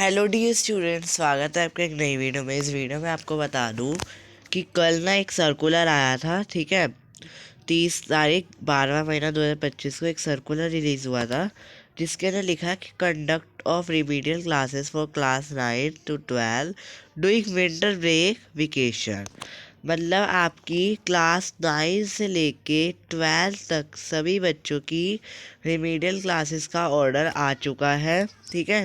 Hello dear student, स्वागत है आपका एक नई वीडियो में। इस वीडियो में आपको बता दूं कि कल ना एक सर्कुलर आया था। ठीक है, 30 तारीख 12वां महीना 2025 को एक सर्कुलर रिलीज हुआ था जिसके अंदर लिखा है कि conduct of remedial classes for class 9 to 12 doing winter break vacation. मतलब आपकी क्लास 9 से लेके 12 तक सभी बच्चों की रिमीडियल क्लासेस का ऑर्डर आ चुका है। ठीक है,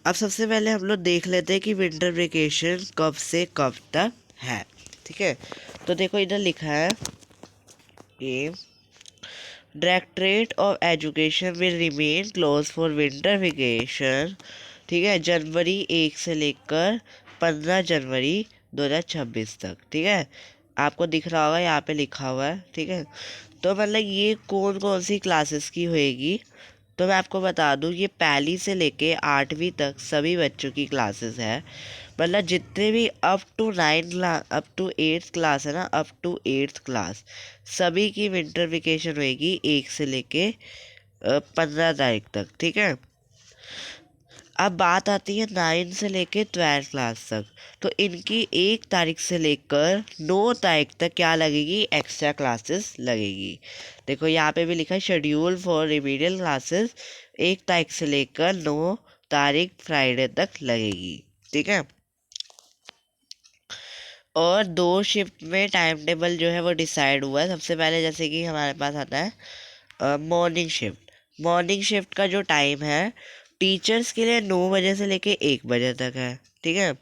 अब सबसे पहले हम लोग देख लेते हैं कि विंटर वेकेशन कब से कब तक है। ठीक है, तो देखो इधर लिखा है कि directorate of education will remain close for winter vacation. ठीक है, जनवरी 1 से लेकर 15 जनवरी 2026 तक। ठीक है, आपको दिख रहा होगा, यहाँ पे लिखा हुआ है। ठीक है, तो मतलब ये कौन कौन सी क्लासेस की होएगी, तो मैं आपको बता दूं ये पहली से लेके 8वीं तक सभी बच्चों की क्लासेस है। मतलब जितने भी अप टू 8th क्लास है ना, अप टू 8th क्लास सभी की विंटर वेकेशन होएगी 1 से लेके 15 तारीख तक। ठीक है, अब बात आती है 9 से लेके 12 क्लास तक। तो इनकी 1 तारीख से लेकर 9 तारीख तक क्या लगेगी, एक्स्ट्रा क्लासेस लगेगी। देखो यहाँ पे भी लिखा है शेड्यूल फॉर रिमीडियल क्लासेस 1 तारीख से लेकर 9 तारीख फ्राइडे तक लगेगी। ठीक है, और 2 शिफ्ट में टाइम टेबल जो है वो डिसाइड हुआ है। सबसे पहले जैसे कि हमारे पास आता है मॉर्निंग शिफ्ट। मॉर्निंग शिफ्ट का जो टाइम है टीचर्स के लिए 9 बजे से लेके 1 बजे तक है। ठीक है,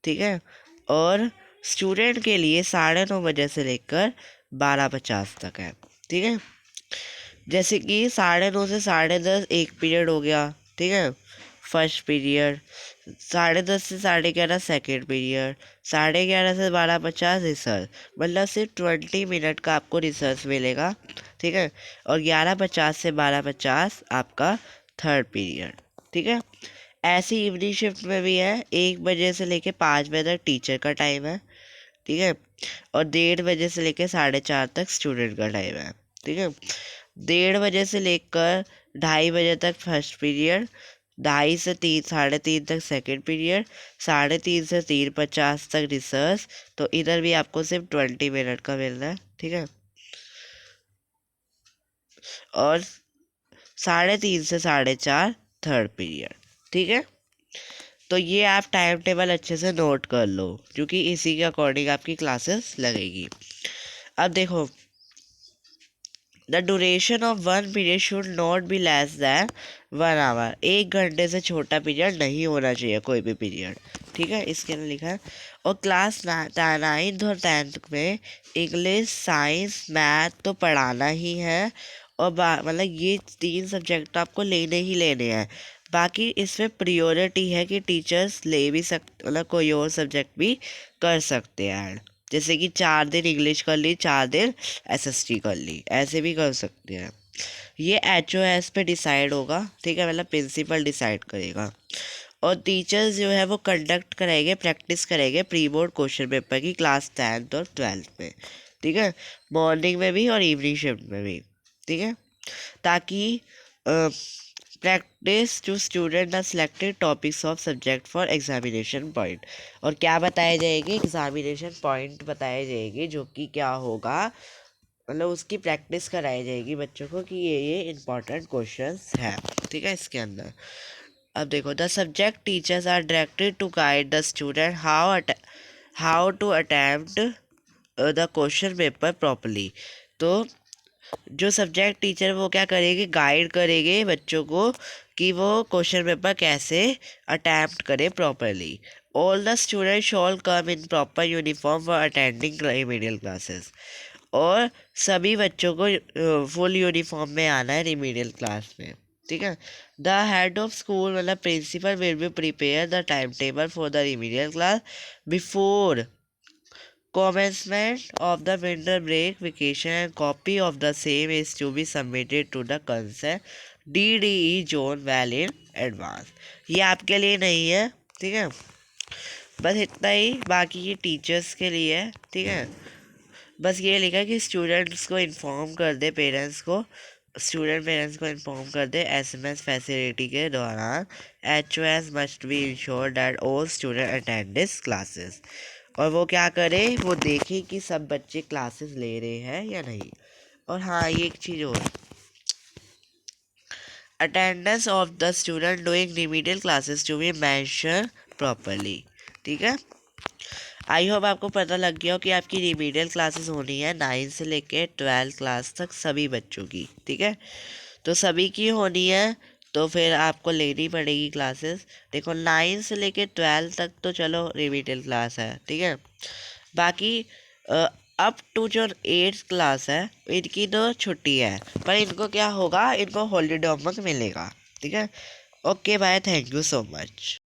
ठीक है, और स्टूडेंट के लिए 9:30 बजे से लेकर 12:50 तक है। ठीक है, जैसे कि 9:30 से 10:30 एक पीरियड हो गया। ठीक है, फर्स्ट पीरियड। 10:30 से 11:30 सेकेंड पीरियड। 11:30 से 12:50 रिसर्च। मतलब सिर्फ 20 मिनट का आपको रिसर्च मिलेगा। ठीक है, और 11:50 से 12:50 आपका थर्ड पीरियड। ठीक है, ऐसी इवनिंग शिफ्ट में भी है, 1 बजे से लेके 5 बजे तक टीचर का टाइम है। ठीक है, और 1:30 बजे से लेकर 4:30 तक स्टूडेंट का टाइम है। ठीक है, 1:30 बजे से लेकर 2:30 बजे तक फर्स्ट पीरियड। 2:30 से 3, 3:30 तक सेकंड पीरियड। 3:30 से 3:50 तक रिसर्च। तो इधर भी आपको सिर्फ 20 मिनट का मिल रहा है। ठीक है, और 3:30 से 4:30 थर्ड पीरियड। ठीक है, तो ये आप टाइम टेबल अच्छे से नोट कर लो क्योंकि इसी के अकॉर्डिंग आपकी क्लासेस लगेगी। अब देखो, the duration of one period should not be less than 1 hour. 1 घंटे से छोटा पीरियड नहीं होना चाहिए कोई भी पीरियड। ठीक है, इसके अंदर लिखा है। और क्लास 9th और 10th में इंग्लिश, साइंस, मैथ तो पढ़ाना ही है। और मतलब ये 3 सब्जेक्ट आपको लेने ही लेने हैं। बाकी इसमें प्रियोरिटी है कि टीचर्स ले भी सकते, मतलब कोई और सब्जेक्ट भी कर सकते हैं। जैसे कि 4 दिन इंग्लिश कर ली, 4 दिन एसएसटी कर ली, ऐसे भी कर सकते हैं। ये एचओएस पे डिसाइड होगा। ठीक है, मतलब प्रिंसिपल डिसाइड करेगा। और टीचर्स जो है वो कंडक्ट करेंगे, प्रैक्टिस करेंगे प्री बोर्ड क्वेश्चन पेपर की क्लास 10th और 12th में। ठीक है, मॉर्निंग में भी और इवनिंग शिफ्ट में भी। ठीक है, ताकि practice to student are selected topics of subject for examination point. और क्या बताए जाएंगे, एग्जामिनेशन पॉइंट बताए जाएंगे जो कि क्या होगा, मतलब उसकी प्रैक्टिस कराई जाएगी बच्चों को कि ये इंपॉर्टेंट क्वेश्चंस हैं। ठीक है, इसके अंदर अब देखो, the subject teachers are directed to guide the student how to attempt the question paper properly. तो जो सब्जेक्ट टीचर वो क्या करेंगे, गाइड करेंगे बच्चों को कि वो क्वेश्चन पेपर कैसे अटैम्प्ट करें properly. All the student shawl come in proper uniform for attending remedial classes. और सभी बच्चों को फुल यूनिफॉर्म में आना है रिमीडियल क्लास में। ठीक है, द हेड ऑफ स्कूल मतलब principal will be prepare the time table for the remedial class before commencement of the winter break vacation and copy of the same is to be submitted to the concerned DDE zone well in advance। ये आपके लिए नहीं है। ठीक है, बस इतना ही, बाकी ये टीचर्स के लिए है। ठीक है, बस ये लिखा है कि स्टूडेंट्स को इन्फॉर्म कर दे पेरेंट्स को स्टूडेंट पेरेंट्स को इन्फॉर्म कर दे एसएमएस फैसिलिटी के दौरान HOS must be ensure that all student attend this classes. और वो क्या करे, वो देखे कि सब बच्चे क्लासेस ले रहे हैं या नहीं। और हाँ, ये एक चीज़ और, attendance of the student doing remedial classes to be mention properly. ठीक है, आई होप आपको पता लग गया हो कि आपकी रिमीडियल क्लासेस होनी है 9 से लेके 12 क्लास तक सभी बच्चों की। ठीक है, तो सभी की होनी है, तो फिर आपको लेनी पड़ेगी क्लासेस। देखो 9 से लेके 12 तक तो चलो रिमीडियल क्लास है, ठीक है। बाकी अप टू जो 8th क्लास है इनकी तो छुट्टी है, पर इनको क्या होगा, इनको हॉलीडे होमवर्क मिलेगा। ठीक है, okay bye, thank you so much.